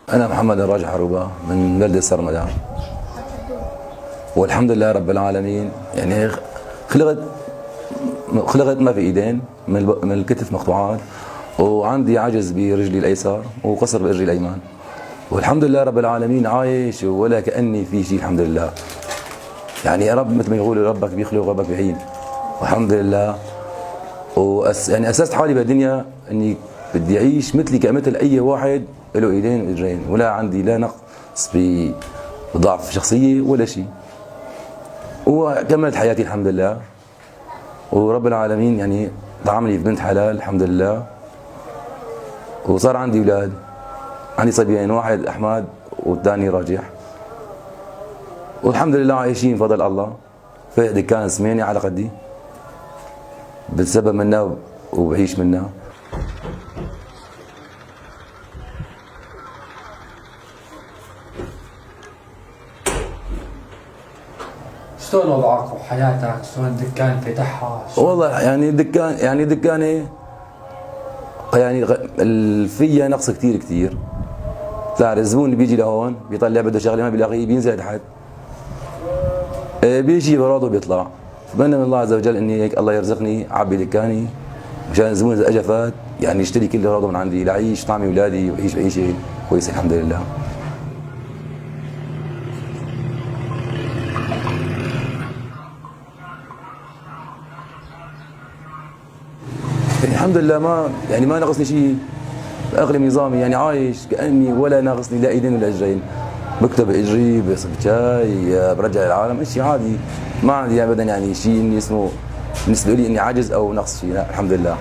أنا محمد الراجح عروبة من بلدة سرمدة، والحمد لله رب العالمين. يعني خلقت ما في إيدين، من الكتف مقطوعات، وعندي عجز برجلي الأيسر وقصر برجلي الأيمن، والحمد لله رب العالمين عايش ولا كأني في شيء. الحمد لله. يعني يا رب مثل ما يقولوا ربك بيخلق وربك بيعين، والحمد لله. يعني أسست حالي بالدنيا إني بدي أعيش مثلي كمثل أي واحد له ايدين واجرين، ولا عندي لا نقص بضعف شخصيه ولا شيء، وكملت حياتي الحمد لله. ورب العالمين يعني طعمني بنت حلال الحمد لله، وصار عندي اولاد. عندي صبيين، واحد احمد والثاني راجح، والحمد لله عايشين بفضل الله. في دكان سميني على قدي، بتسبب منه وبعيش منه. شلون وضعك وحياتك؟ شلون الدكان فتحها؟ والله يعني دكاني يعني فيها نقص كثير. تعرف الزبون اللي بيجي لهون بيطلع بده شغله ما بيلاقيه بينزل تحت، بيجي براضه وبيطلع. بتمنى من الله عز وجل اني هيك الله يرزقني اعبي دكاني مشان الزبون اذا اجى فات يعني يشتري كل اغراضه من عندي ليعيش طعمي اولادي ويعيش عيشه كويسه الحمد لله. الحمد لله ما ناقصني شيء، اغلب نظامي يعني عايش كاني ولا ناقصني لا ايدين ولا اجرين. بكتب اجري، بصب شاي، برجع للعالم، شيء عادي. ما عندي ابدا يعني شيء اني اسمه بالنسبه لي اني عاجز او نقص شيء، لا الحمد لله.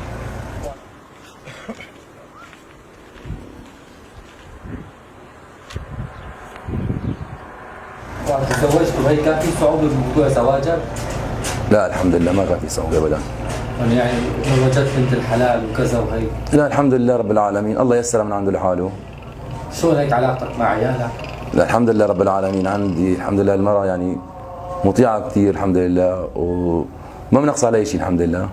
وقت تزوجت وهيك كان في صعوبه بموضوع زواجك؟ لا الحمد لله ما كان في صعوبه ابدا. يعني لو وجدت بنت الحلال وكذا وهيك؟ لا الحمد لله رب العالمين، الله يسر من عنده لحاله. شلون هيك علاقتك مع عيالك؟ لا الحمد لله رب العالمين، عندي الحمد لله المرأة يعني مطيعة كثير الحمد لله، وما منقص علي شيء الحمد لله.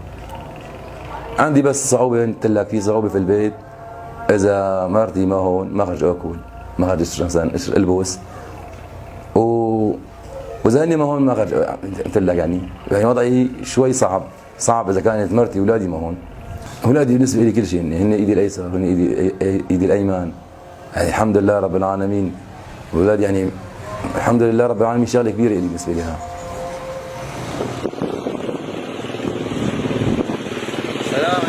عندي بس صعوبة، قلت لك في صعوبة في البيت، إذا مرتي ما هون ما خرج آكل، ما خرج مثلا البس، وإذا هني ما هون ما خرج. قلت لك يعني وضعي شوي صعب إذا كانت مرتي وأولادي ما هون. أولادي بالنسبة لي كل شيء، هن إيدي الأيسر وهن إيدي الأيمن. يعني الحمد لله رب العالمين، أولاد يعني الحمد لله رب العالمين شغله كبيره لي بالنسبه لها. سلام